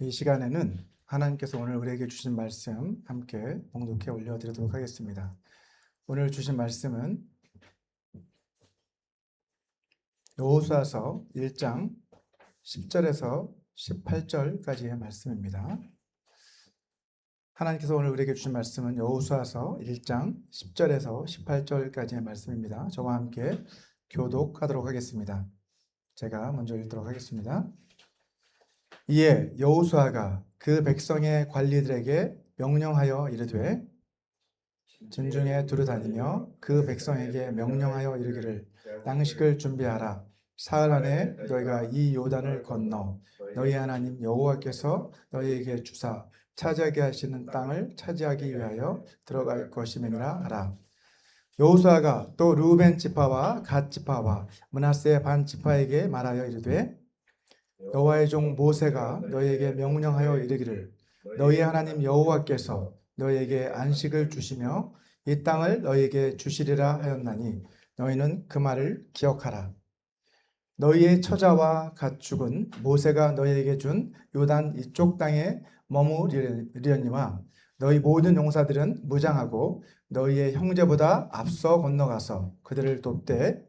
이 시간에는 하나님께서 오늘 우리에게 주신 말씀 함께 봉독해 올려드리도록 하겠습니다. 오늘 주신 말씀은 여호수아서 1장 10절에서 18절까지의 말씀입니다. 하나님께서 오늘 우리에게 주신 말씀은 여호수아서 1장 10절에서 18절까지의 말씀입니다. 저와 함께 교독하도록 하겠습니다. 제가 먼저 읽도록 하겠습니다. 이에 여호수아가 그 백성의 관리들에게 명령하여 이르되 진중에 두루 다니며 그 백성에게 명령하여 이르기를 양식을 준비하라. 사흘 안에 너희가 이 요단을 건너 너희 하나님 여호와께서 너희에게 주사 차지하게 하시는 땅을 차지하기 위하여 들어갈 것임이니라 하라. 여호수아가 또 르우벤 지파와 갓 지파와 므낫세 반 지파에게 말하여 이르되 여호와의 종 모세가 너희에게 명령하여 이르기를 너희 하나님 여호와께서 너희에게 안식을 주시며 이 땅을 너희에게 주시리라 하였나니 너희는 그 말을 기억하라. 너희의 처자와 가축은 모세가 너희에게 준 요단 이쪽 땅에 머무르려니와 너희 모든 용사들은 무장하고 너희의 형제보다 앞서 건너가서 그들을 돕되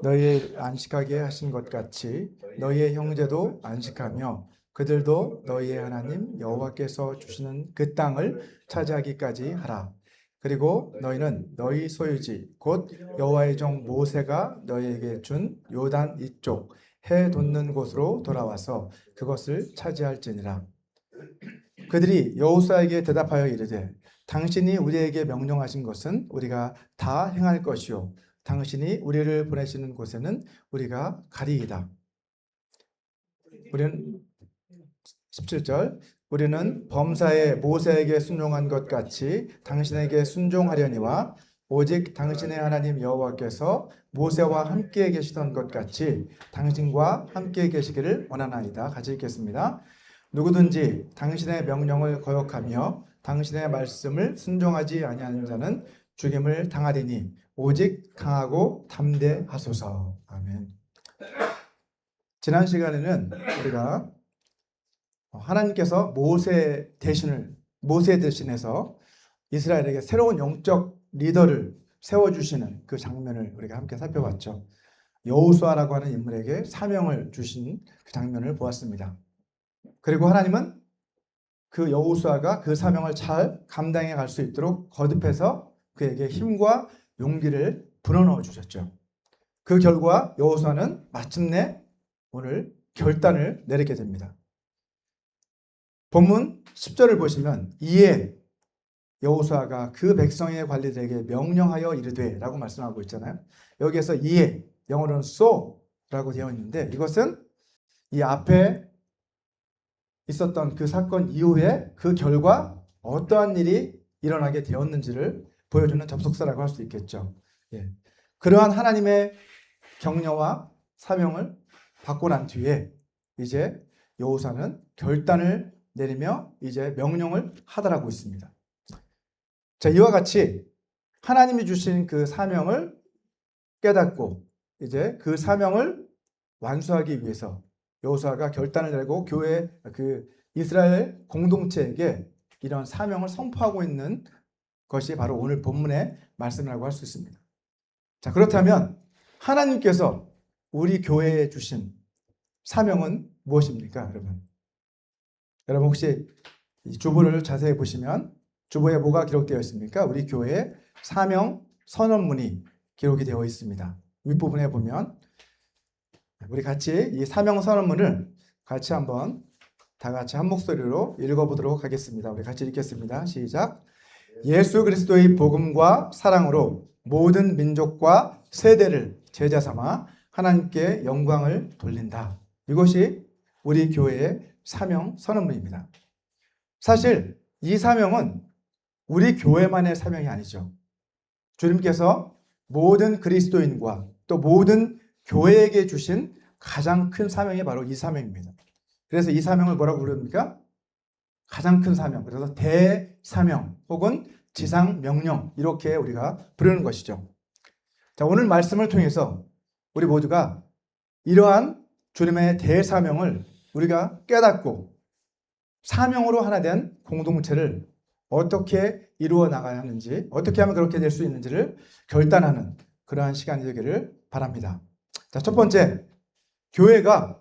너희의 안식하게 하신 것 같이 너희의 형제도 안식하며 그들도 너희의 하나님 여호와께서 주시는 그 땅을 차지하기까지 하라. 그리고 너희는 너희 소유지 곧 여호와의 종 모세가 너희에게 준 요단 이쪽 해 돋는 곳으로 돌아와서 그것을 차지할지니라. 그들이 여호수아에게 대답하여 이르되 당신이 우리에게 명령하신 것은 우리가 다 행할 것이요 당신이 우리를 보내시는 곳에는 우리가 가리이다. 우리는 17절 우리는 범사에 모세에게 순종한 것 같이 당신에게 순종하려니와 오직 당신의 하나님 여호와께서 모세와 함께 계시던 것 같이 당신과 함께 계시기를 원하나이다. 같이 읽겠습니다. 누구든지 당신의 명령을 거역하며 당신의 말씀을 순종하지 아니하는 자는 죽임을 당하리니 오직 강하고 담대하소서. 아멘. 지난 시간에는 우리가 하나님께서 모세 대신해서 이스라엘에게 새로운 영적 리더를 세워주시는 그 장면을 우리가 함께 살펴봤죠. 여호수아라고 하는 인물에게 사명을 주신 그 장면을 보았습니다. 그리고 하나님은 그 여호수아가 그 사명을 잘 감당해 갈 수 있도록 거듭해서 그에게 힘과 용기를 불어넣어 주셨죠. 그 결과 여호수아는 마침내 오늘 결단을 내리게 됩니다. 본문 10절을 보시면 이에 여호수아가 그 백성의 관리들에게 명령하여 이르되 라고 말씀하고 있잖아요. 여기에서 이에 영어로는 so 라고 되어 있는데 이것은 이 앞에 있었던 그 사건 이후에 그 결과 어떠한 일이 일어나게 되었는지를 보여주는 접속사라고 할 수 있겠죠. 예. 그러한 하나님의 격려와 사명을 받고 난 뒤에 이제 여호수아는 결단을 내리며 이제 명령을 하달하고 있습니다. 자, 이와 같이 하나님이 주신 그 사명을 깨닫고 이제 그 사명을 완수하기 위해서 여호수아가 결단을 내고 교회 그 이스라엘 공동체에게 이런 사명을 선포하고 있는 것이 바로 오늘 본문의 말씀이라고 할 수 있습니다. 자, 그렇다면 하나님께서 우리 교회에 주신 사명은 무엇입니까, 여러분? 여러분 혹시 이 주보를 자세히 보시면 주보에 뭐가 기록되어 있습니까? 우리 교회의 사명 선언문이 기록이 되어 있습니다. 윗부분에 보면 우리 같이 이 사명 선언문을 같이 한번 다 같이 한 목소리로 읽어보도록 하겠습니다. 우리 같이 읽겠습니다. 시작. 예수 그리스도의 복음과 사랑으로 모든 민족과 세대를 제자 삼아 하나님께 영광을 돌린다. 이것이 우리 교회의 사명 선언문입니다. 사실 이 사명은 우리 교회만의 사명이 아니죠. 주님께서 모든 그리스도인과 또 모든 교회에게 주신 가장 큰 사명이 바로 이 사명입니다. 그래서 이 사명을 뭐라고 부릅니까? 가장 큰 사명, 그래서 대사명 혹은 지상명령 이렇게 우리가 부르는 것이죠. 자, 오늘 말씀을 통해서 우리 모두가 이러한 주님의 대사명을 우리가 깨닫고 사명으로 하나 된 공동체를 어떻게 이루어 나가야 하는지, 어떻게 하면 그렇게 될 수 있는지를 결단하는 그러한 시간이 되기를 바랍니다. 자, 첫 번째, 교회가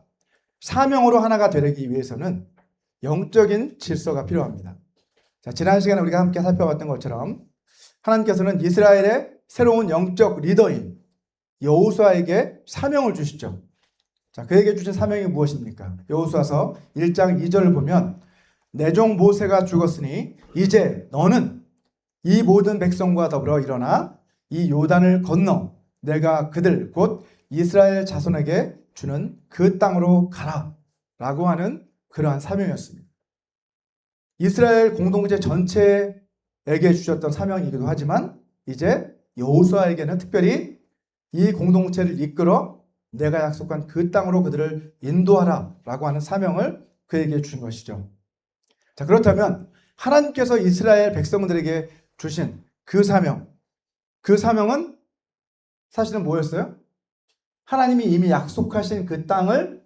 사명으로 하나가 되기 위해서는 영적인 질서가 필요합니다. 자, 지난 시간에 우리가 함께 살펴봤던 것처럼 하나님께서는 이스라엘의 새로운 영적 리더인 여호수아에게 사명을 주시죠. 자, 그에게 주신 사명이 무엇입니까? 여호수아서 1장 2절을 보면 내 종 모세가 죽었으니 이제 너는 이 모든 백성과 더불어 일어나 이 요단을 건너 내가 그들 곧 이스라엘 자손에게 주는 그 땅으로 가라 라고 하는 그러한 사명이었습니다. 이스라엘 공동체 전체에게 주셨던 사명이기도 하지만 이제 여호수아에게는 특별히 이 공동체를 이끌어 내가 약속한 그 땅으로 그들을 인도하라 라고 하는 사명을 그에게 주신 것이죠. 자, 그렇다면 하나님께서 이스라엘 백성들에게 주신 그 사명은 사실은 뭐였어요? 하나님이 이미 약속하신 그 땅을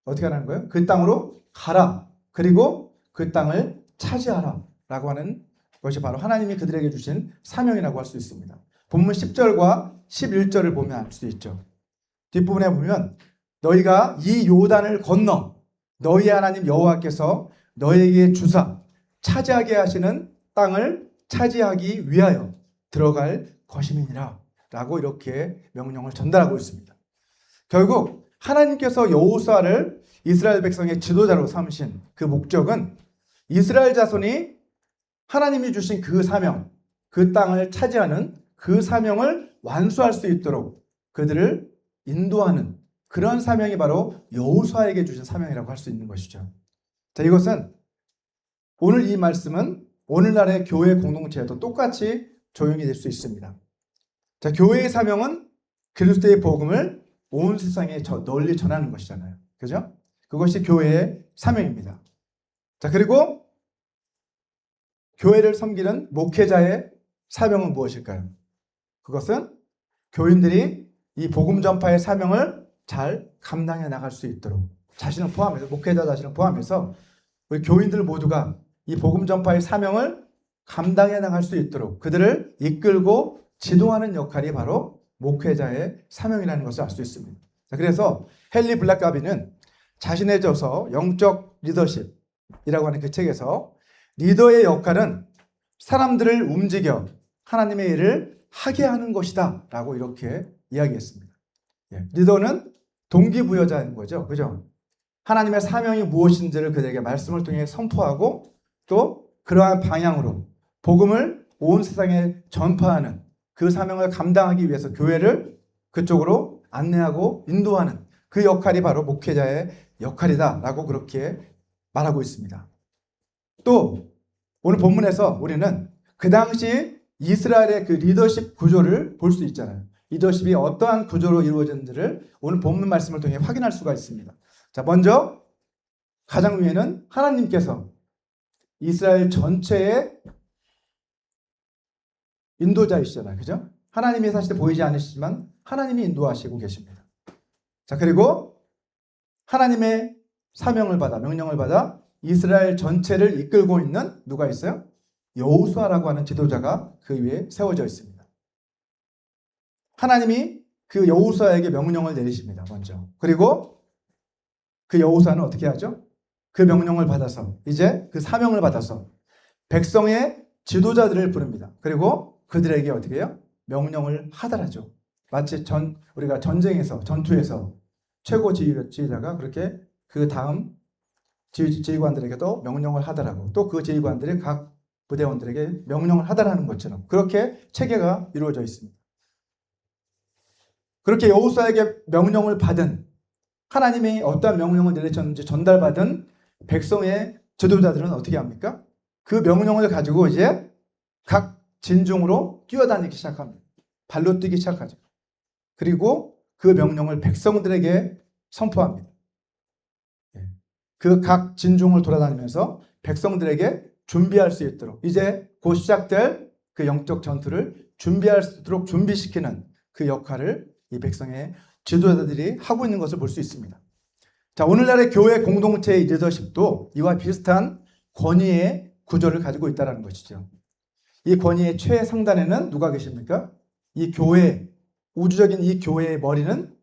어떻게 하라는 거예요? 그 땅으로 가라. 그리고 그 땅을 차지하라 라고 하는 것이 바로 하나님이 그들에게 주신 사명이라고 할 수 있습니다. 본문 10절과 11절을 보면 알 수 있죠. 뒷부분에 보면 너희가 이 요단을 건너 너희 하나님 여호와께서 너희에게 주사 차지하게 하시는 땅을 차지하기 위하여 들어갈 것임이니라 라고 이렇게 명령을 전달하고 있습니다. 결국 하나님께서 여호수아를 이스라엘 백성의 지도자로 삼으신 그 목적은 이스라엘 자손이 하나님이 주신 그 사명, 그 땅을 차지하는 그 사명을 완수할 수 있도록 그들을 인도하는 그런 사명이 바로 여호수아에게 주신 사명이라고 할 수 있는 것이죠. 자, 이것은 오늘 이 말씀은 오늘날의 교회 공동체에도 똑같이 적용이 될 수 있습니다. 자, 교회의 사명은 그리스도의 복음을 온 세상에 널리 전하는 것이잖아요. 그죠? 그것이 교회의 사명입니다. 자, 그리고 교회를 섬기는 목회자의 사명은 무엇일까요? 그것은 교인들이 이 복음 전파의 사명을 잘 감당해 나갈 수 있도록 자신을 포함해서, 목회자 자신을 포함해서 우리 교인들 모두가 이 복음 전파의 사명을 감당해 나갈 수 있도록 그들을 이끌고 지도하는 역할이 바로 목회자의 사명이라는 것을 알 수 있습니다. 자, 그래서 헨리 블랙가비는 자신의 저서 영적 리더십이라고 하는 그 책에서 리더의 역할은 사람들을 움직여 하나님의 일을 하게 하는 것이다 라고 이렇게 이야기했습니다. 리더는 동기부여자인 거죠. 그죠? 하나님의 사명이 무엇인지를 그들에게 말씀을 통해 선포하고 또 그러한 방향으로 복음을 온 세상에 전파하는 그 사명을 감당하기 위해서 교회를 그쪽으로 안내하고 인도하는 그 역할이 바로 목회자의 역할이다 라고 그렇게 말하고 있습니다. 또 오늘 본문에서 우리는 그 당시 이스라엘의 그 리더십 구조를 볼 수 있잖아요. 리더십이 어떠한 구조로 이루어졌는지를 오늘 본문 말씀을 통해 확인할 수가 있습니다. 자, 먼저 가장 위에는 하나님께서 이스라엘 전체의 인도자이시잖아요. 그죠? 하나님이 사실 보이지 않으시지만 하나님이 인도하시고 계십니다. 자, 그리고 하나님의 사명을 받아, 명령을 받아 이스라엘 전체를 이끌고 있는 누가 있어요? 여호수아라고 하는 지도자가 그 위에 세워져 있습니다. 하나님이 그 여호수아에게 명령을 내리십니다. 먼저. 그리고 그 여호수아는 어떻게 하죠? 그 명령을 받아서 이제 그 사명을 받아서 백성의 지도자들을 부릅니다. 그리고 그들에게 어떻게 해요? 명령을 하달하죠. 마치 우리가 전쟁에서 전투에서 최고 지휘자가 그렇게 그 다음 지휘관들에게도 명령을 하달하고 또 그 지휘관들이 각 부대원들에게 명령을 하달하는 것처럼 그렇게 체계가 이루어져 있습니다. 그렇게 여호수아에게 명령을 받은 하나님이 어떠한 명령을 내리셨는지 전달받은 백성의 지도자들은 어떻게 합니까? 그 명령을 가지고 이제 각 진중으로 뛰어다니기 시작합니다. 발로 뛰기 시작하죠. 그리고 그 명령을 백성들에게 선포합니다. 그 각 진중을 돌아다니면서 백성들에게 준비할 수 있도록 이제 곧 시작될 그 영적 전투를 준비할 수 있도록 준비시키는 그 역할을 이 백성의 지도자들이 하고 있는 것을 볼 수 있습니다. 자, 오늘날의 교회 공동체의 리더십도 이와 비슷한 권위의 구조를 가지고 있다는 것이죠. 이 권위의 최상단에는 누가 계십니까? 이 교회, 우주적인 이 교회의 머리는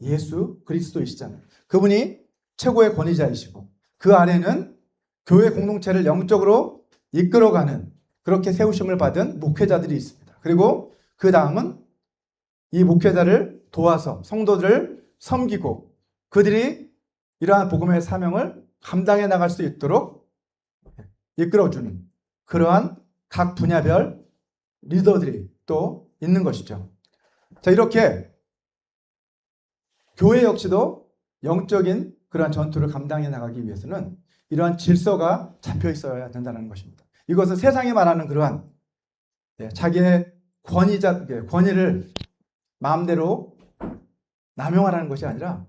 예수 그리스도이시잖아요. 그분이 최고의 권위자이시고 그 아래는 교회 공동체를 영적으로 이끌어가는 그렇게 세우심을 받은 목회자들이 있습니다. 그리고 그 다음은 이 목회자를 도와서 성도들을 섬기고 그들이 이러한 복음의 사명을 감당해 나갈 수 있도록 이끌어주는 그러한 각 분야별 리더들이 또 있는 것이죠. 자, 이렇게 교회 역시도 영적인 그러한 전투를 감당해 나가기 위해서는 이러한 질서가 잡혀 있어야 된다는 것입니다. 이것은 세상이 말하는 그러한 자기의 권위를 마음대로 남용하라는 것이 아니라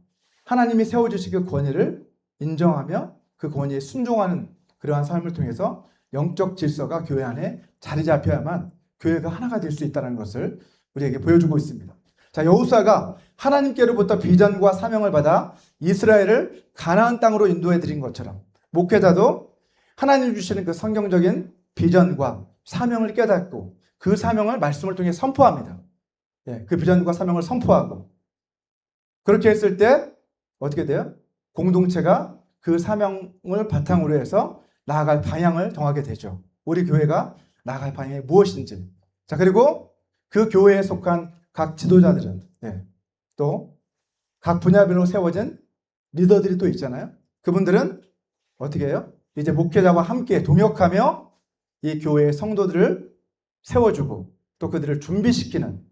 하나님이 세워주신 그 권위를 인정하며 그 권위에 순종하는 그러한 삶을 통해서 영적 질서가 교회 안에 자리 잡혀야만 교회가 하나가 될 수 있다는 것을 우리에게 보여주고 있습니다. 자, 여호수아가 하나님께로부터 비전과 사명을 받아 이스라엘을 가나안 땅으로 인도해 드린 것처럼 목회자도 하나님 주시는 그 성경적인 비전과 사명을 깨닫고 그 사명을 말씀을 통해 선포합니다. 그 비전과 사명을 선포하고 그렇게 했을 때 어떻게 돼요? 공동체가 그 사명을 바탕으로 해서 나아갈 방향을 정하게 되죠. 우리 교회가 나아갈 방향이 무엇인지. 자, 그리고 그 교회에 속한 각 지도자들은 또 각 분야별로 세워진 리더들이 또 있잖아요. 그분들은 어떻게 해요? 이제 목회자와 함께 동역하며 이 교회의 성도들을 세워주고 또 그들을 준비시키는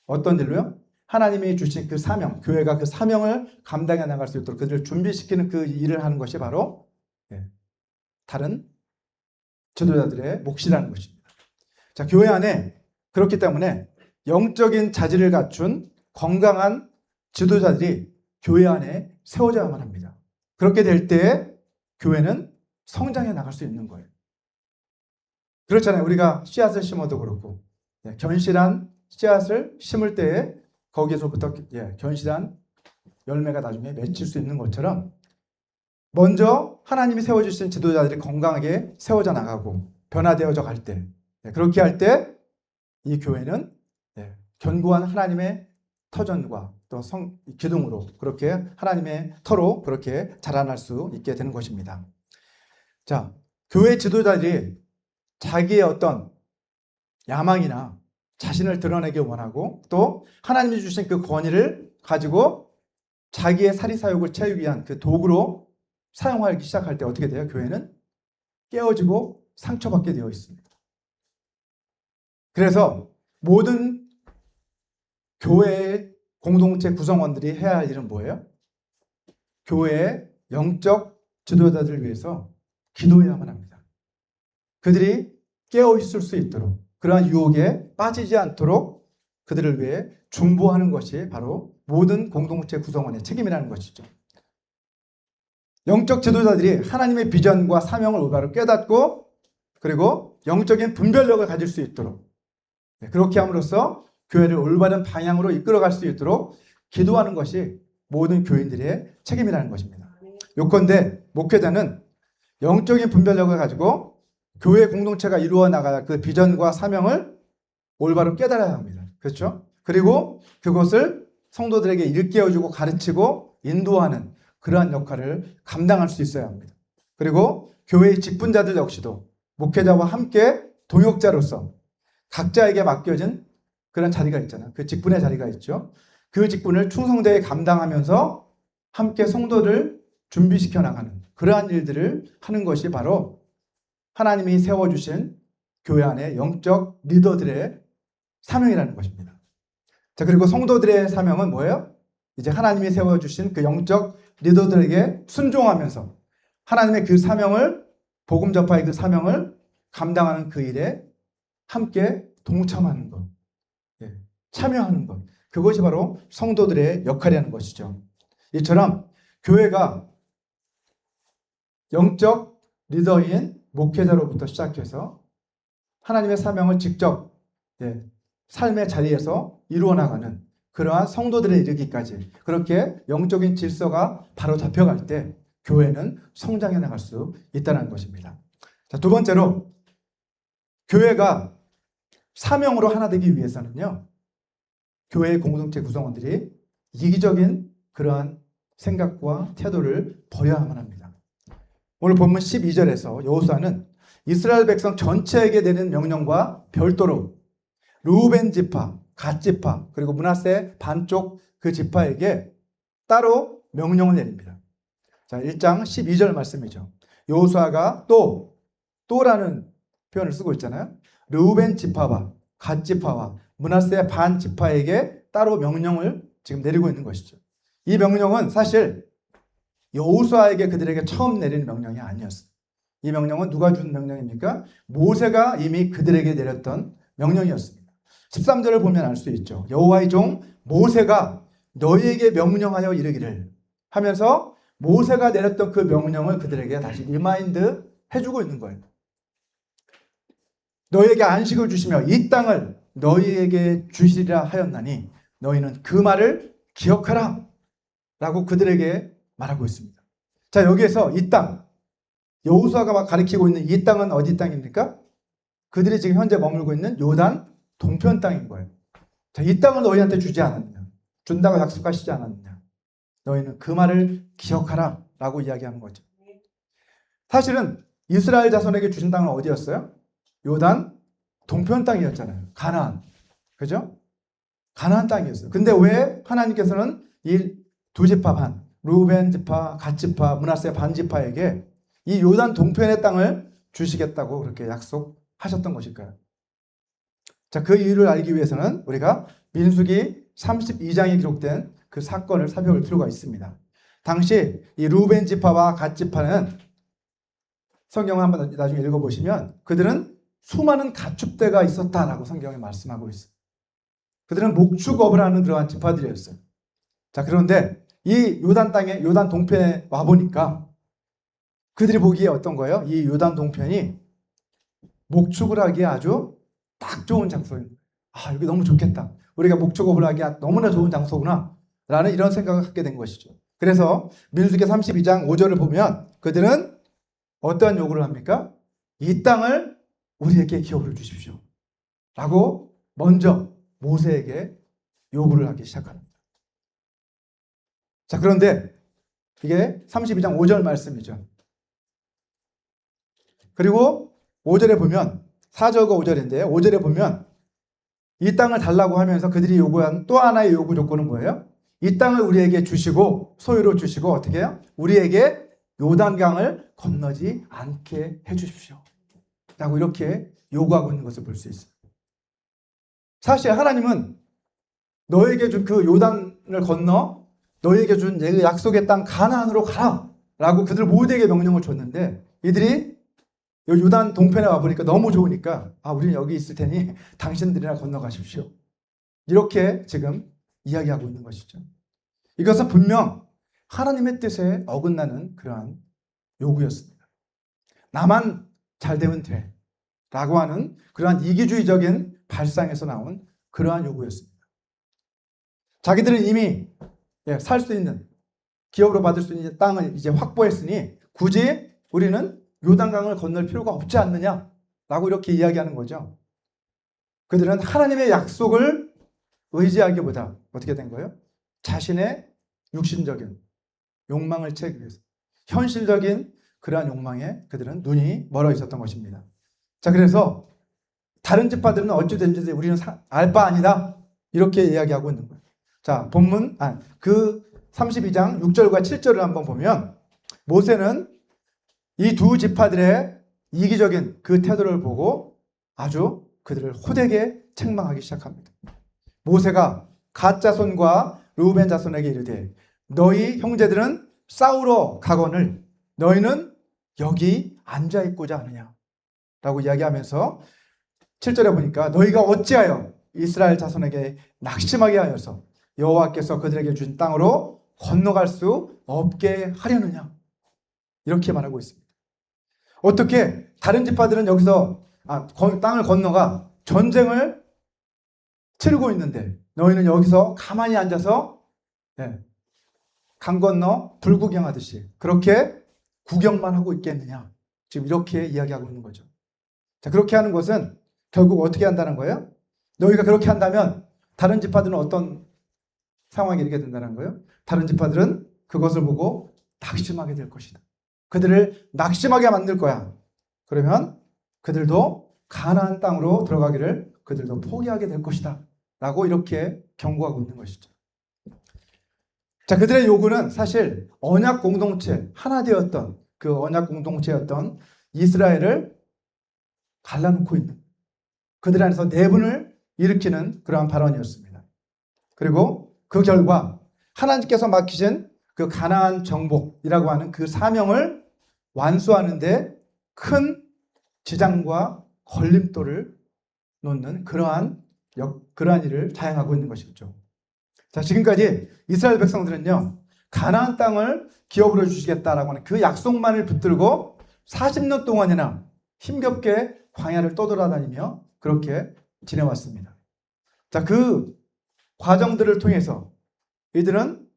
어떤 일로요? 하나님이 주신 그 사명, 교회가 그 사명을 감당해 나갈 수 있도록 그들을 준비시키는 그 일을 하는 것이 바로 다른 지도자들의 몫이라는 것입니다. 자, 교회 안에 그렇기 때문에 영적인 자질을 갖춘 건강한 지도자들이 교회 안에 세워져야만 합니다. 그렇게 될 때 교회는 성장해 나갈 수 있는 거예요. 그렇잖아요. 우리가 씨앗을 심어도 그렇고 견실한 씨앗을 심을 때에 거기에서부터 견실한 열매가 나중에 맺힐 수 있는 것처럼 먼저 하나님이 세워주신 지도자들이 건강하게 세워져 나가고 변화되어져 갈 때 그렇게 할 때 이 교회는 견고한 하나님의 터전과 또 기둥으로 그렇게 하나님의 터로 그렇게 자라날 수 있게 되는 것입니다. 자, 교회 지도자들이 자기의 어떤 야망이나 자신을 드러내기 원하고 또 하나님이 주신 그 권위를 가지고 자기의 사리사욕을 채우기 위한 그 도구로 사용하기 시작할 때 어떻게 돼요? 교회는 깨어지고 상처받게 되어 있습니다. 그래서 모든 교회의 공동체 구성원들이 해야 할 일은 뭐예요? 교회의 영적 지도자들을 위해서 기도해야만 합니다. 그들이 깨어있을 수 있도록 그러한 유혹에 빠지지 않도록 그들을 위해 중보하는 것이 바로 모든 공동체 구성원의 책임이라는 것이죠. 영적 지도자들이 하나님의 비전과 사명을 올바로 깨닫고 그리고 영적인 분별력을 가질 수 있도록 그렇게 함으로써 교회를 올바른 방향으로 이끌어갈 수 있도록 기도하는 것이 모든 교인들의 책임이라는 것입니다. 요컨대 목회자는 영적인 분별력을 가지고 교회 공동체가 이루어 나갈 그 비전과 사명을 올바로 깨달아야 합니다. 그렇죠? 그리고 그것을 성도들에게 일깨워주고 가르치고 인도하는 그러한 역할을 감당할 수 있어야 합니다. 그리고 교회의 직분자들 역시도 목회자와 함께 동역자로서 각자에게 맡겨진 그런 자리가 있잖아요. 그 직분의 자리가 있죠. 그 직분을 충성되게 감당하면서 함께 성도를 준비시켜 나가는 그러한 일들을 하는 것이 바로 하나님이 세워주신 교회 안의 영적 리더들의 사명이라는 것입니다. 자, 그리고 성도들의 사명은 뭐예요? 이제 하나님이 세워주신 그 영적 리더들에게 순종하면서 하나님의 그 사명을, 복음 전파의 그 사명을 감당하는 그 일에 함께 동참하는 것, 참여하는 것, 그것이 바로 성도들의 역할이라는 것이죠. 이처럼 교회가 영적 리더인 목회자로부터 시작해서 하나님의 사명을 직접 삶의 자리에서 이루어 나가는 그러한 성도들에 이르기까지 그렇게 영적인 질서가 바로 잡혀갈 때 교회는 성장해 나갈 수 있다는 것입니다. 자, 두 번째로 교회가 사명으로 하나 되기 위해서는요, 교회의 공동체 구성원들이 이기적인 그러한 생각과 태도를 버려야만 합니다. 오늘 본문 12절에서 여호수아는 이스라엘 백성 전체에게 내는 명령과 별도로 르우벤 지파, 갓 지파, 그리고 므낫세 반쪽 그 지파에게 따로 명령을 내립니다. 자, 1장 12절 말씀이죠. 여호수아가 또라는 표현을 쓰고 있잖아요. 르우벤 지파와 갓 지파와 므낫세 반 지파에게 따로 명령을 지금 내리고 있는 것이죠. 이 명령은 사실 여호수아에게 그들에게 처음 내린 명령이 아니었어요. 이 명령은 누가 준 명령입니까? 모세가 이미 그들에게 내렸던 명령이었습니다. 13절을 보면 알 수 있죠. 여호와의 종 모세가 너희에게 명령하여 이르기를 하면서 모세가 내렸던 그 명령을 그들에게 다시 리마인드 해주고 있는 거예요. 너희에게 안식을 주시며 이 땅을 너희에게 주시리라 하였나니 너희는 그 말을 기억하라 라고 그들에게 말하고 있습니다. 자, 여기에서 이 땅, 여호수아가 가리키고 있는 이 땅은 어디 땅입니까? 그들이 지금 현재 머물고 있는 요단 동편 땅인 거예요. 자, 이 땅을 너희한테 주지 않았느냐? 준다고 약속하시지 않았느냐? 너희는 그 말을 기억하라 라고 이야기하는 거죠. 사실은 이스라엘 자손에게 주신 땅은 어디였어요? 요단 동편 땅이었잖아요. 가나안. 그죠? 가나안 땅이었어요. 근데 왜 하나님께서는 이 두 지파 반, 르우벤 지파, 갓 지파, 므낫세 반 지파에게 이 요단 동편의 땅을 주시겠다고 그렇게 약속하셨던 것일까요? 자, 그 이유를 알기 위해서는 우리가 민수기 32장에 기록된 그 사건을 살펴볼 필요가 있습니다. 당시 이 르우벤 지파와 갓 지파는 성경을 한번 나중에 읽어보시면 그들은 수많은 가축대가 있었다라고 성경에 말씀하고 있어요. 그들은 목축업을 하는 그러한 지파들이었어요. 자, 그런데 이 요단 땅에, 요단 동편에 와보니까 그들이 보기에 어떤 거예요? 이 요단 동편이 목축을 하기에 아주 딱 좋은 장소예요. 아, 여기 너무 좋겠다. 우리가 목축업을 하기에 너무나 좋은 장소구나. 라는 이런 생각을 갖게 된 것이죠. 그래서 민수기 32장 5절을 보면 그들은 어떠한 요구를 합니까? 이 땅을 우리에게 기업으로 주십시오. 라고 먼저 모세에게 요구를 하기 시작합니다. 자, 그런데 이게 32장 5절 말씀이죠. 그리고 5절에 보면 4절과 5절인데 5절에 보면 이 땅을 달라고 하면서 그들이 요구한 또 하나의 요구 조건은 뭐예요? 이 땅을 우리에게 주시고 소유로 주시고 어떻게 해요? 우리에게 요단강을 건너지 않게 해주십시오. 라고 이렇게 요구하고 있는 것을 볼 수 있어요. 사실 하나님은 너에게 준 그 요단을 건너 너에게 준 약속의 땅 가나안으로 가라 라고 그들 모두에게 명령을 줬는데 이들이 요단 동편에 와보니까 너무 좋으니까 우리는 여기 있을 테니 당신들이나 건너가십시오. 이렇게 지금 이야기하고 있는 것이죠. 이것은 분명 하나님의 뜻에 어긋나는 그러한 요구였습니다. 나만 잘 되면 돼 라고 하는 그러한 이기주의적인 발상에서 나온 그러한 요구였습니다. 자기들은 이미 살 수 있는, 기업으로 받을 수 있는 땅을 이제 확보했으니 굳이 우리는 요단강을 건널 필요가 없지 않느냐라고 이렇게 이야기하는 거죠. 그들은 하나님의 약속을 의지하기보다 어떻게 된 거예요? 자신의 육신적인 욕망을 채우기 위해서 현실적인 그러한 욕망에 그들은 눈이 멀어 있었던 것입니다. 자, 그래서 다른 지파들은 어찌된지 우리는 알 바 아니다 이렇게 이야기하고 있는 거예요. 자, 본문 그 32장 6절과 7절을 한번 보면 모세는 이 두 지파들의 이기적인 그 태도를 보고 아주 그들을 호되게 책망하기 시작합니다. 모세가 갓 자손과 르우벤 자손에게 이르되 너희 형제들은 싸우러 가거늘 너희는 여기 앉아 있고자 하느냐 라고 이야기하면서 7절에 보니까 너희가 어찌하여 이스라엘 자손에게 낙심하게 하여서 여호와께서 그들에게 주신 땅으로 건너갈 수 없게 하려느냐 이렇게 말하고 있습니다. 어떻게 다른 지파들은 여기서 땅을 건너가 전쟁을 치르고 있는데 너희는 여기서 가만히 앉아서 강 건너 불구경하듯이 그렇게 구경만 하고 있겠느냐. 지금 이렇게 이야기하고 있는 거죠. 자, 그렇게 하는 것은 결국 어떻게 한다는 거예요? 너희가 그렇게 한다면 다른 지파들은 어떤 상황이 이르게 된다는 거예요? 다른 지파들은 그것을 보고 낙심하게 될 것이다. 그들을 낙심하게 만들 거야. 그러면 그들도 가나안 땅으로 들어가기를 그들도 포기하게 될 것이다. 라고 이렇게 경고하고 있는 것이죠. 자, 그들의 요구는 사실 언약 공동체, 하나 되었던 그 언약 공동체였던 이스라엘을 갈라놓고 있는 그들 안에서 내분을 일으키는 그러한 발언이었습니다. 그리고 그 결과 하나님께서 맡기신 그 가나안 정복이라고 하는 그 사명을 완수하는데 큰 지장과 걸림돌을 놓는 그러한 일을 자행하고 있는 것이죠. 자, 지금까지 이스라엘 백성들은요, 가나안 땅을 기업으로 주시겠다라고 하는 그 약속만을 붙들고 40년 동안이나 힘겹게 광야를 떠돌아다니며 그렇게 지내왔습니다. 자, 그 과정들을 통해서 이들은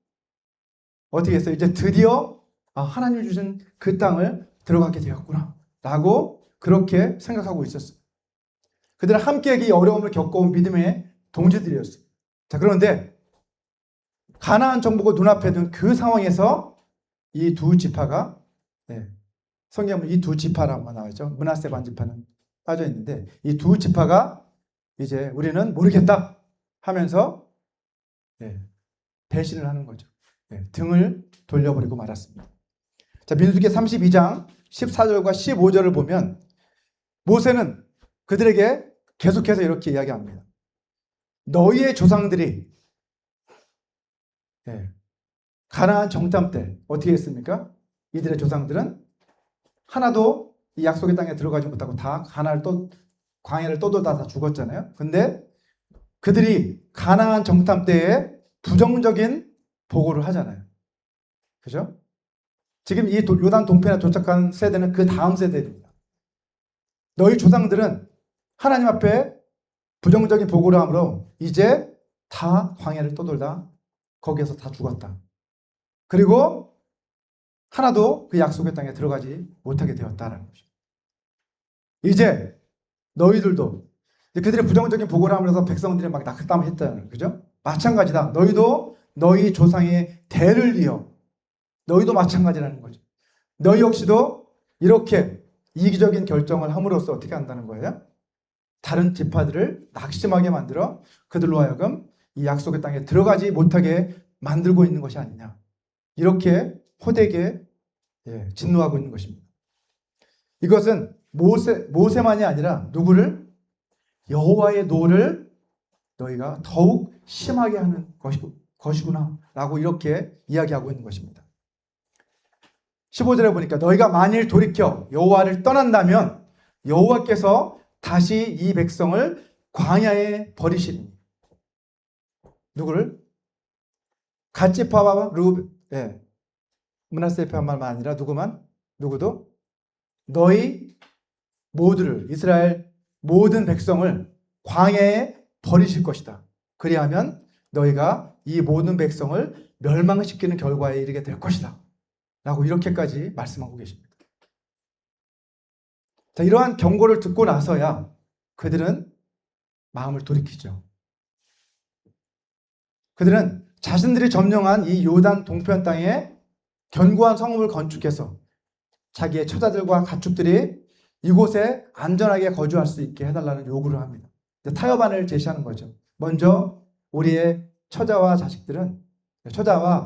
어떻게 했어요? 이제 드디어 하나님이 주신 그 땅을 들어가게 되었구나 라고 그렇게 생각하고 있었어요. 그들은 함께 이 어려움을 겪어온 믿음의 동지들이었어요. 자, 그런데 가나안 정복을 눈앞에 둔 그 상황에서 이 두 지파가 성경은 이 두 지파라고 나와있죠. 므낫세 반지파는 빠져 있는데 이 두 지파가 이제 우리는 모르겠다 하면서 배신을 하는 거죠. 등을 돌려버리고 말았습니다. 자, 민수기 32장 14절과 15절을 보면 모세는 그들에게 계속해서 이렇게 이야기합니다. 너희의 조상들이 가나안 정탐 때 어떻게 했습니까? 이들의 조상들은 하나도 이 약속의 땅에 들어가지 못하고 다 광야를 떠돌다 다 죽었잖아요. 근데 그들이 가나안 정탐 때에 부정적인 보고를 하잖아요. 그죠? 지금 이 요단 동편에 도착한 세대는 그 다음 세대입니다. 너희 조상들은 하나님 앞에 부정적인 보고를 함으로 이제 다 광야를 떠돌다 거기에서 다 죽었다. 그리고 하나도 그 약속의 땅에 들어가지 못하게 되었다라는 거죠. 이제 너희들도 그들의 부정적인 보고를 하면서 백성들이 막 낙담을 했다는 거죠. 마찬가지다. 너희도 너희 조상의 대를 이어 너희도 마찬가지라는 거죠. 너희 역시도 이렇게 이기적인 결정을 함으로써 어떻게 한다는 거예요? 다른 지파들을 낙심하게 만들어 그들로 하여금 이 약속의 땅에 들어가지 못하게 만들고 있는 것이 아니냐. 이렇게 호되게 진노하고 있는 것입니다. 이것은 모세만이 아니라 누구를? 여호와의 노를 너희가 더욱 심하게 하는 것이구나 라고 이렇게 이야기하고 있는 것입니다. 15절에 보니까 너희가 만일 돌이켜 여호와를 떠난다면 여호와께서 다시 이 백성을 광야에 버리시니 누구를? 갓지파와 므낫세 지파만 아니라 누구도 너희 모두를 이스라엘 모든 백성을 광야에 버리실 것이다. 그리하면 너희가 이 모든 백성을 멸망시키는 결과에 이르게 될 것이다. 라고 이렇게까지 말씀하고 계십니다. 자, 이러한 경고를 듣고 나서야 그들은 마음을 돌이키죠. 그들은 자신들이 점령한 이 요단 동편 땅에 견고한 성읍을 건축해서 자기의 처자들과 가축들이 이곳에 안전하게 거주할 수 있게 해달라는 요구를 합니다. 타협안을 제시하는 거죠. 먼저 우리의 처자와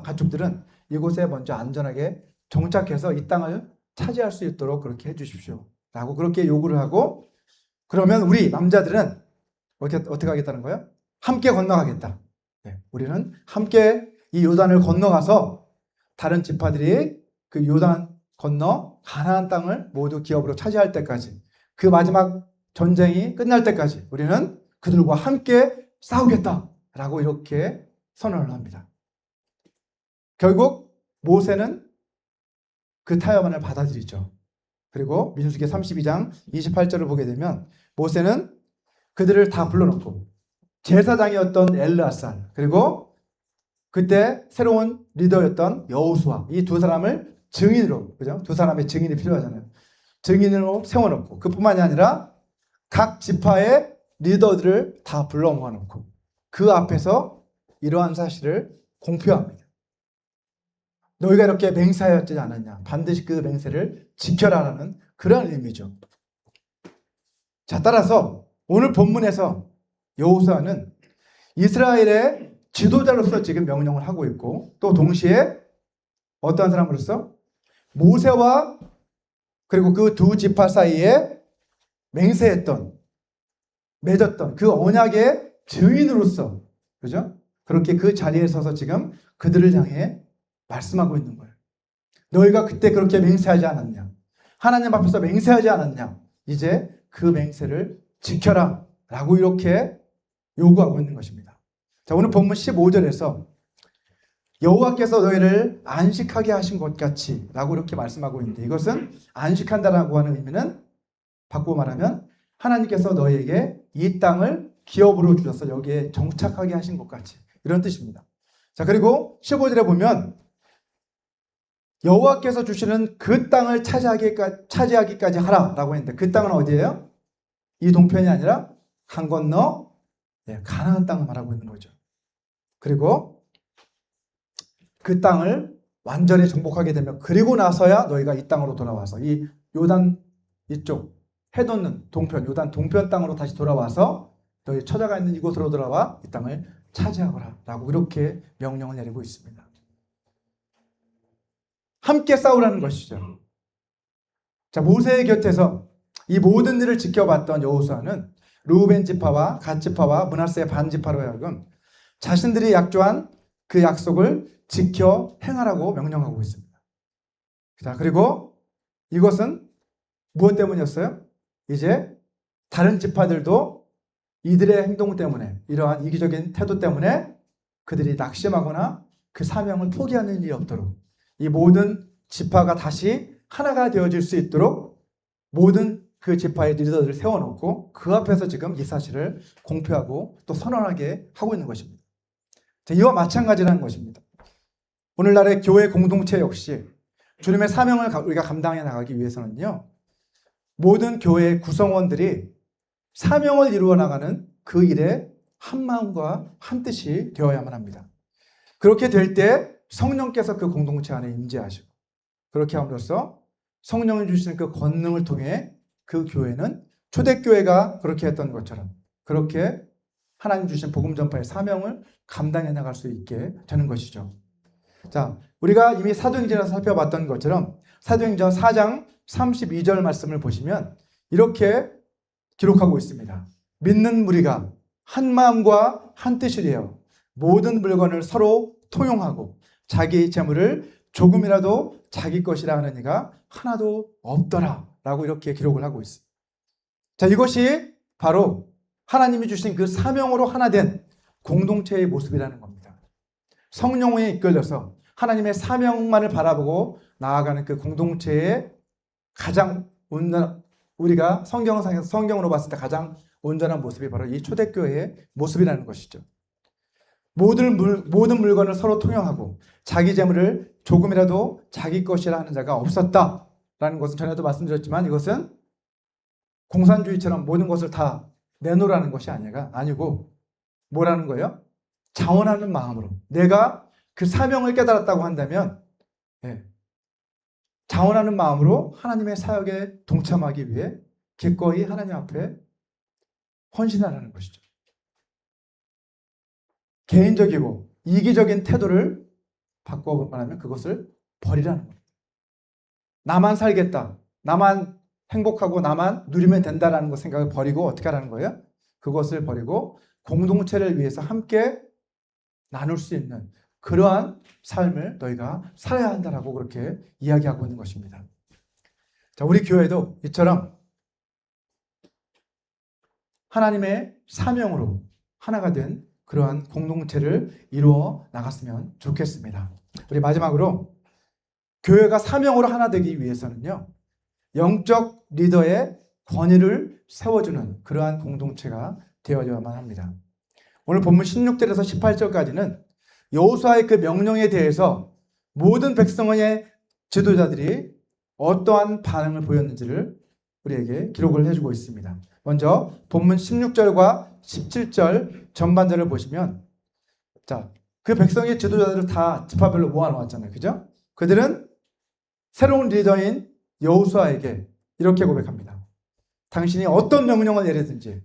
가축들은 이곳에 먼저 안전하게 정착해서 이 땅을 차지할 수 있도록 그렇게 해주십시오. 라고 그렇게 요구를 하고, 그러면 우리 남자들은 어떻게 하겠다는 거예요? 함께 건너가겠다. 우리는 함께 이 요단을 건너가서 다른 지파들이 그 요단 건너 가나안 땅을 모두 기업으로 차지할 때까지, 그 마지막 전쟁이 끝날 때까지 우리는 그들과 함께 싸우겠다라고 이렇게 선언을 합니다. 결국 모세는 그 타협안을 받아들이죠. 그리고 민수기 32장 28절을 보게 되면 모세는 그들을 다 불러놓고 제사장이었던 엘르아살, 그리고 그때 새로운 리더였던 여호수아, 이 두 사람을 증인으로, 그죠? 두 사람의 증인이 필요하잖아요. 증인으로 세워놓고, 그뿐만이 아니라 각 지파의 리더들을 다 불러 모아놓고 그 앞에서 이러한 사실을 공표합니다. 너희가 이렇게 맹세하였지 않았냐? 반드시 그 맹세를 지켜라라는 그런 의미죠. 자, 따라서 오늘 본문에서 여호수아는 이스라엘의 지도자로서 지금 명령을 하고 있고, 또 동시에 어떠한 사람으로서 모세와 그리고 그 두 지파 사이에 맺었던 그 언약의 증인으로서, 그죠? 그렇게 그 자리에 서서 지금 그들을 향해 말씀하고 있는 거예요. 너희가 그때 그렇게 맹세하지 않았냐? 하나님 앞에서 맹세하지 않았냐? 이제 그 맹세를 지켜라 라고 이렇게 요구하고 있는 것입니다. 자, 오늘 본문 15절에서 여호와께서 너희를 안식하게 하신 것 같이 라고 이렇게 말씀하고 있는데, 이것은 안식한다라고 하는 의미는 바꾸어 말하면 하나님께서 너희에게 이 땅을 기업으로 주셔서 여기에 정착하게 하신 것 같이, 이런 뜻입니다. 자, 그리고 15절에 보면 여호와께서 주시는 그 땅을 차지하기까지 하라라고 했는데, 그 땅은 어디예요? 이 동편이 아니라 강 건너 가나안 땅을 말하고 있는 거죠. 그리고 그 땅을 완전히 정복하게 되면, 그리고 나서야 너희가 이 땅으로 돌아와서 이 요단 이쪽 해돋는 동편, 요단 동편 땅으로 다시 돌아와서 너희 처자가 있는 이곳으로 돌아와 이 땅을 차지하거라 라고 이렇게 명령을 내리고 있습니다. 함께 싸우라는 것이죠. 자, 모세의 곁에서 이 모든 일을 지켜봤던 여호수아는 르우벤 지파와 갓 지파와 므낫세 반 지파로 하여금 자신들이 약조한 그 약속을 지켜 행하라고 명령하고 있습니다. 자, 그리고 이것은 무엇 때문이었어요? 이제 다른 지파들도 이들의 행동 때문에, 이러한 이기적인 태도 때문에 그들이 낙심하거나 그 사명을 포기하는 일이 없도록, 이 모든 지파가 다시 하나가 되어질 수 있도록 모든 그 지파의 리더들을 세워놓고 그 앞에서 지금 이 사실을 공표하고 또 선언하게 하고 있는 것입니다. 자, 이와 마찬가지라는 것입니다. 오늘날의 교회 공동체 역시 주님의 사명을 우리가 감당해 나가기 위해서는요, 모든 교회의 구성원들이 사명을 이루어 나가는 그 일에 한 마음과 한 뜻이 되어야만 합니다. 그렇게 될 때 성령께서 그 공동체 안에 임재하시고, 그렇게 함으로써 성령이 주시는 그 권능을 통해 그 교회는 초대교회가 그렇게 했던 것처럼 그렇게 하나님 주신 복음 전파의 사명을 감당해 나갈 수 있게 되는 것이죠. 자, 우리가 이미 사도행전에서 살펴봤던 것처럼 사도행전 4장 32절 말씀을 보시면 이렇게 기록하고 있습니다. 믿는 무리가 한 마음과 한 뜻이 되어 모든 물건을 서로 통용하고 자기 재물을 조금이라도 자기 것이라 하는 이가 하나도 없더라 라고 이렇게 기록을 하고 있습니다. 자, 이것이 바로 하나님이 주신 그 사명으로 하나 된 공동체의 모습이라는 겁니다. 성령에 이끌려서 하나님의 사명만을 바라보고 나아가는 그 공동체의 가장 우리가 성경으로 봤을 때 가장 온전한 모습이 바로 이 초대교회의 모습이라는 것이죠. 모든 물건을 서로 통용하고 자기 재물을 조금이라도 자기 것이라 하는 자가 없었다라는 것은 전에도 말씀드렸지만, 이것은 공산주의처럼 모든 것을 다 내놓으라는 것이 아니고 뭐라는 거예요? 자원하는 마음으로, 내가 그 사명을 깨달았다고 한다면 자원하는 마음으로 하나님의 사역에 동참하기 위해 기꺼이 하나님 앞에 헌신하라는 것이죠. 개인적이고 이기적인 태도를 바꿔 말하면 그것을 버리라는 겁니다. 나만 살겠다, 나만 행복하고 나만 누리면 된다라는 것 생각을 버리고 어떻게 하라는 거예요? 그것을 버리고 공동체를 위해서 함께 나눌 수 있는 그러한 삶을 너희가 살아야 한다라고 그렇게 이야기하고 있는 것입니다. 자, 우리 교회도 이처럼 하나님의 사명으로 하나가 된 그러한 공동체를 이루어 나갔으면 좋겠습니다. 우리 마지막으로 교회가 사명으로 하나 되기 위해서는요, 영적 리더의 권위를 세워주는 그러한 공동체가 되어야만 합니다. 오늘 본문 16절에서 18절까지는 여호수아의 그 명령에 대해서 모든 백성의 지도자들이 어떠한 반응을 보였는지를 우리에게 기록을 해주고 있습니다. 먼저 본문 16절과 17절 전반절을 보시면, 자, 그 백성의 지도자들을 다 지파별로 모아놓았잖아요. 그죠? 그들은 새로운 리더인 여호수아에게 이렇게 고백합니다. 당신이 어떤 명령을 내리든지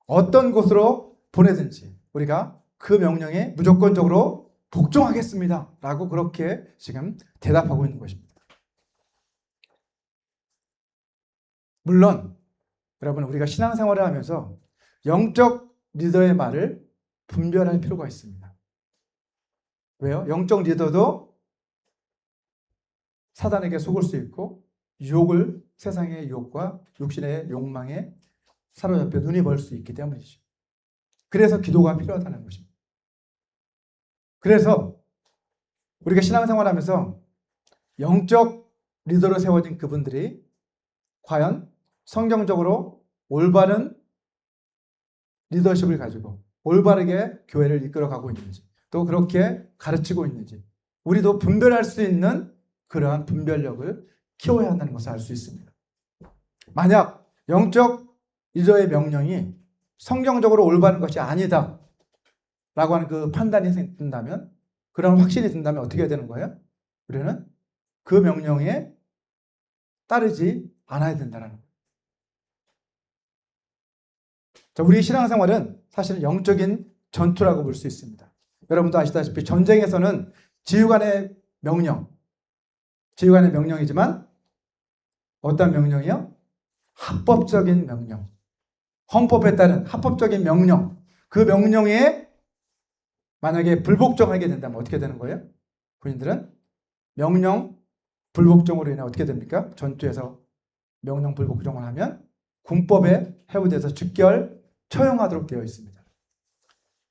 어떤 곳으로 보내든지 우리가 그 명령에 무조건적으로 복종하겠습니다 라고 그렇게 지금 대답하고 있는 것입니다. 물론 여러분, 우리가 신앙생활을 하면서 영적 리더의 말을 분별할 필요가 있습니다. 왜요? 영적 리더도 사단에게 속을 수 있고 유혹을, 세상의 유혹과 육신의 욕망에 사로잡혀 눈이 멀 수 있기 때문이죠. 그래서 기도가 필요하다는 것입니다. 그래서 우리가 신앙생활하면서 영적 리더로 세워진 그분들이 과연 성경적으로 올바른 리더십을 가지고 올바르게 교회를 이끌어가고 있는지, 또 그렇게 가르치고 있는지 우리도 분별할 수 있는 그러한 분별력을 키워야 한다는 것을 알 수 있습니다. 만약 영적 리더의 명령이 성경적으로 올바른 것이 아니다 라고 하는 그 판단이 든다면, 그런 확신이 든다면 어떻게 해야 되는 거예요? 우리는 그 명령에 따르지 않아야 된다는 거예요. 자, 우리 신앙생활은 사실은 영적인 전투라고 볼 수 있습니다. 여러분도 아시다시피 전쟁에서는 지휘관의 명령이지만 어떤 명령이요? 합법적인 명령, 헌법에 따른 합법적인 명령, 그 명령에 만약에 불복종하게 된다면 어떻게 되는 거예요? 군인들은 명령 불복종으로 인해 어떻게 됩니까? 전투에서 명령 불복종을 하면 군법에 해부돼서 즉결 처형하도록 되어 있습니다.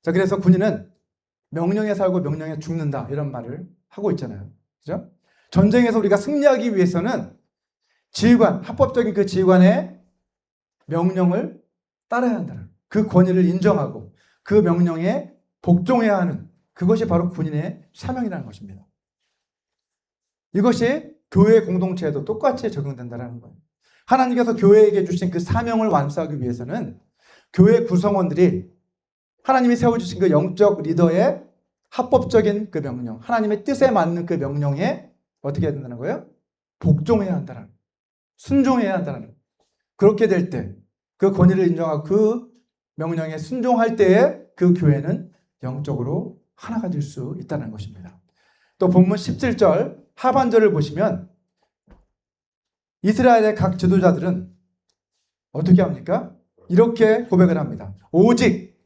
자, 그래서 군인은 명령에 살고 명령에 죽는다 이런 말을 하고 있잖아요. 그죠? 전쟁에서 우리가 승리하기 위해서는 지휘관, 합법적인 그 지휘관의 명령을 따라야 한다는, 그 권위를 인정하고 그 명령에 복종해야 하는, 그것이 바로 군인의 사명이라는 것입니다. 이것이 교회 공동체에도 똑같이 적용된다는 거예요. 하나님께서 교회에게 주신 그 사명을 완수하기 위해서는 교회 구성원들이 하나님이 세워주신 그 영적 리더의 합법적인 그 명령, 하나님의 뜻에 맞는 그 명령에 어떻게 해야 된다는 거예요? 복종해야 한다는 거예요. 순종해야 한다는 거예요. 그렇게 될 때, 그 권위를 인정하고 그 명령에 순종할 때에 그 교회는 영적으로 하나가 될 수 있다는 것입니다. 또 본문 17절 하반절을 보시면 이스라엘의 각 지도자들은 어떻게 합니까? 이렇게 고백을 합니다. 오직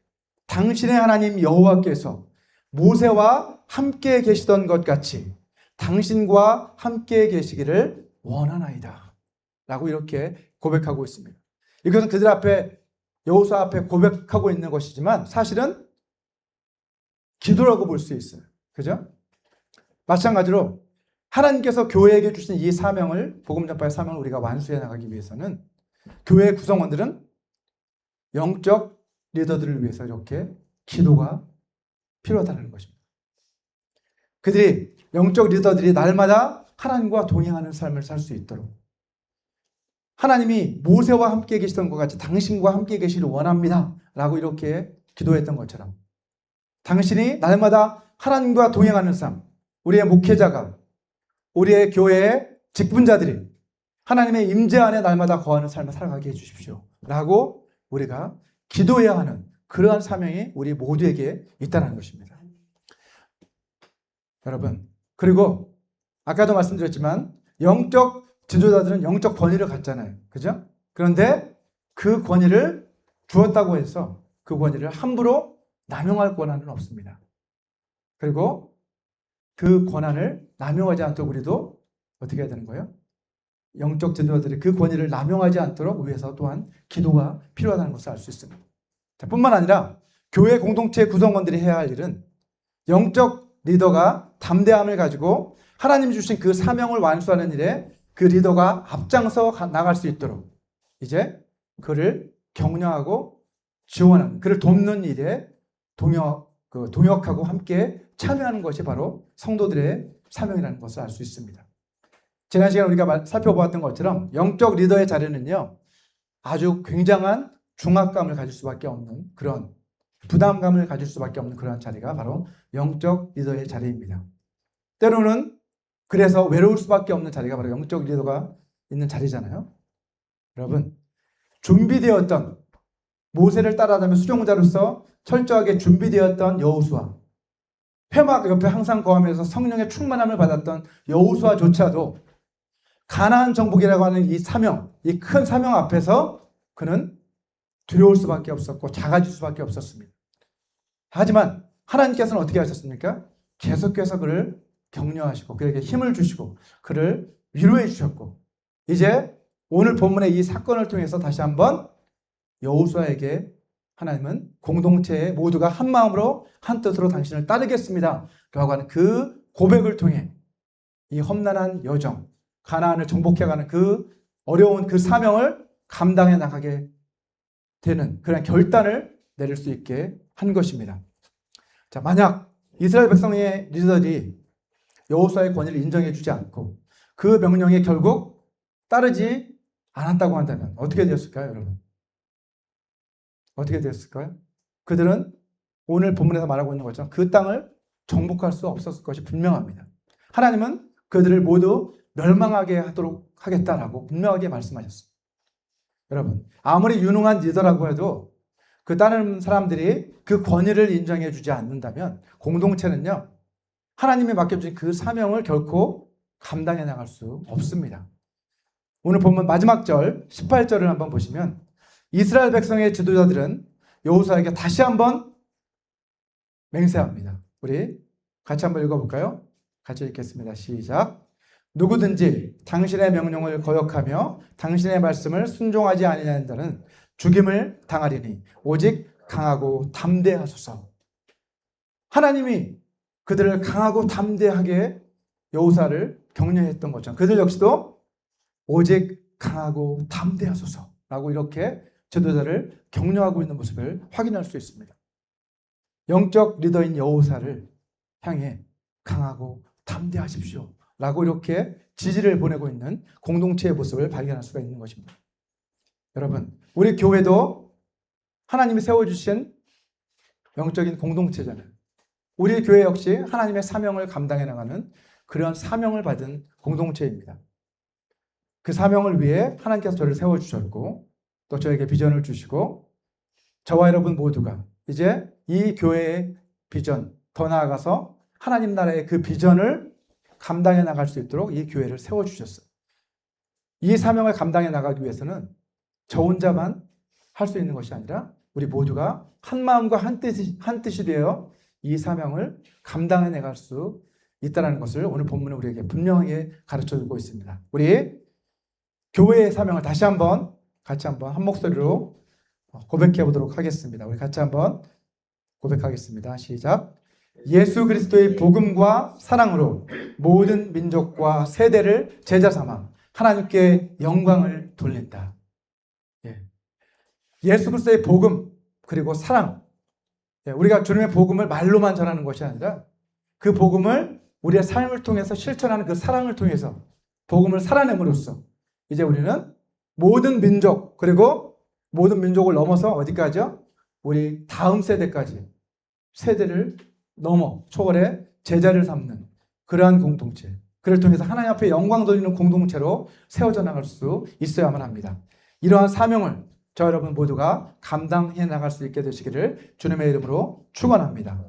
당신의 하나님 여호와께서 모세와 함께 계시던 것 같이 당신과 함께 계시기를 원하나이다 라고 이렇게 고백하고 있습니다. 이것은 그들 앞에, 여호수아 앞에 고백하고 있는 것이지만 사실은 기도라고 볼 수 있어요. 그죠? 마찬가지로 하나님께서 교회에게 주신 이 사명을, 복음 전파의 사명을 우리가 완수해 나가기 위해서는 교회 구성원들은 영적 리더들을 위해서 이렇게 기도가 필요하다는 것입니다. 그들이, 영적 리더들이 날마다 하나님과 동행하는 삶을 살 수 있도록, 하나님이 모세와 함께 계시던 것 같이 당신과 함께 계시기를 원합니다 라고 이렇게 기도했던 것처럼, 당신이 날마다 하나님과 동행하는 삶, 우리의 목회자가, 우리의 교회의 직분자들이 하나님의 임재 안에 날마다 거하는 삶을 살아가게 해주십시오 라고 우리가 기도해야 하는 그러한 사명이 우리 모두에게 있다는 것입니다. 여러분, 그리고 아까도 말씀드렸지만 영적 지도자들은 영적 권위를 갖잖아요. 그죠? 그런데 그 권위를 주었다고 해서 그 권위를 함부로 남용할 권한은 없습니다. 그리고 그 권한을 남용하지 않도록 우리도 어떻게 해야 되는 거예요? 영적 지도자들이 그 권위를 남용하지 않도록 위해서 또한 기도가 필요하다는 것을 알 수 있습니다. 자, 뿐만 아니라 교회 공동체 구성원들이 해야 할 일은 영적 리더가 담대함을 가지고 하나님이 주신 그 사명을 완수하는 일에 그 리더가 앞장서 나갈 수 있도록 이제 그를 격려하고 지원하는, 그를 돕는 일에 동역하고 함께 참여하는 것이 바로 성도들의 사명이라는 것을 알 수 있습니다. 지난 시간에 우리가 살펴보았던 것처럼 영적 리더의 자리는요, 아주 굉장한 중압감을 가질 수밖에 없는 그런 부담감을 가질 수밖에 없는 그런 자리가 바로 영적 리더의 자리입니다. 때로는 그래서 외로울 수밖에 없는 자리가 바로 영적 리더가 있는 자리잖아요. 여러분, 준비되었던 모세를 따라다니며 수종자로서 철저하게 준비되었던 여호수아, 회막 옆에 항상 거하면서 성령의 충만함을 받았던 여호수아조차도 가나안 정복이라고 하는 이 사명, 이 큰 사명 앞에서 그는 두려울 수밖에 없었고 작아질 수밖에 없었습니다. 하지만 하나님께서는 어떻게 하셨습니까? 계속해서 그를 격려하시고 그에게 힘을 주시고 그를 위로해 주셨고, 이제 오늘 본문의 이 사건을 통해서 다시 한번 여호수아에게 하나님은 공동체의 모두가 한 마음으로 한 뜻으로 당신을 따르겠습니다 라고 하는 그 고백을 통해 이 험난한 여정, 가나안을 정복해가는 그 어려운 그 사명을 감당해 나가게 되는 그런 결단을 내릴 수 있게 한 것입니다. 자, 만약 이스라엘 백성의 리더들이 여호수아의 권위를 인정해 주지 않고 그 명령에 결국 따르지 않았다고 한다면 어떻게 되었을까요, 여러분? 어떻게 되었을까요? 그들은 오늘 본문에서 말하고 있는 것처럼 그 땅을 정복할 수 없었을 것이 분명합니다. 하나님은 그들을 모두 멸망하게 하도록 하겠다라고 분명하게 말씀하셨습니다. 여러분, 아무리 유능한 리더라고 해도 그 다른 사람들이 그 권위를 인정해 주지 않는다면 공동체는요, 하나님이 맡겨주신 그 사명을 결코 감당해 나갈 수 없습니다. 오늘 본문 마지막 절 18절을 한번 보시면 이스라엘 백성의 지도자들은 여호수아에게 다시 한번 맹세합니다. 우리 같이 한번 읽어볼까요? 같이 읽겠습니다. 시작. 누구든지 당신의 명령을 거역하며 당신의 말씀을 순종하지 아니하는 자는 죽임을 당하리니 오직 강하고 담대하소서. 하나님이 그들을 강하고 담대하게 여호수아를 격려했던 것처럼 그들 역시도 오직 강하고 담대하소서라고 이렇게 지도자를 격려하고 있는 모습을 확인할 수 있습니다. 영적 리더인 여호수아를 향해 강하고 담대하십시오 라고 이렇게 지지를 보내고 있는 공동체의 모습을 발견할 수가 있는 것입니다. 여러분, 우리 교회도 하나님이 세워주신 영적인 공동체잖아요. 우리 교회 역시 하나님의 사명을 감당해 나가는 그런 사명을 받은 공동체입니다. 그 사명을 위해 하나님께서 저를 세워주셨고 또 저에게 비전을 주시고 저와 여러분 모두가 이제 이 교회의 비전, 더 나아가서 하나님 나라의 그 비전을 감당해 나갈 수 있도록 이 교회를 세워주셨어요. 이 사명을 감당해 나가기 위해서는 저 혼자만 할 수 있는 것이 아니라 우리 모두가 한 마음과 한 뜻이 되어 이 사명을 감당해 나갈 수 있다는 것을 오늘 본문은 우리에게 분명하게 가르쳐주고 있습니다. 우리 교회의 사명을 다시 한번 같이 한번 한 목소리로 고백해 보도록 하겠습니다. 우리 같이 한번 고백하겠습니다. 시작. 예수 그리스도의 복음과 사랑으로 모든 민족과 세대를 제자 삼아 하나님께 영광을 돌린다. 예수 그리스도의 복음 그리고 사랑, 우리가 주님의 복음을 말로만 전하는 것이 아니라 그 복음을 우리의 삶을 통해서 실천하는 그 사랑을 통해서 복음을 살아냄으로써 이제 우리는 모든 민족 그리고 모든 민족을 넘어서 어디까지요? 우리 다음 세대까지 세대를 넘어 초월해 제자를 삼는 그러한 공동체, 그를 통해서 하나님 앞에 영광 돌리는 공동체로 세워져 나갈 수 있어야만 합니다. 이러한 사명을 저 여러분 모두가 감당해 나갈 수 있게 되시기를 주님의 이름으로 축원합니다.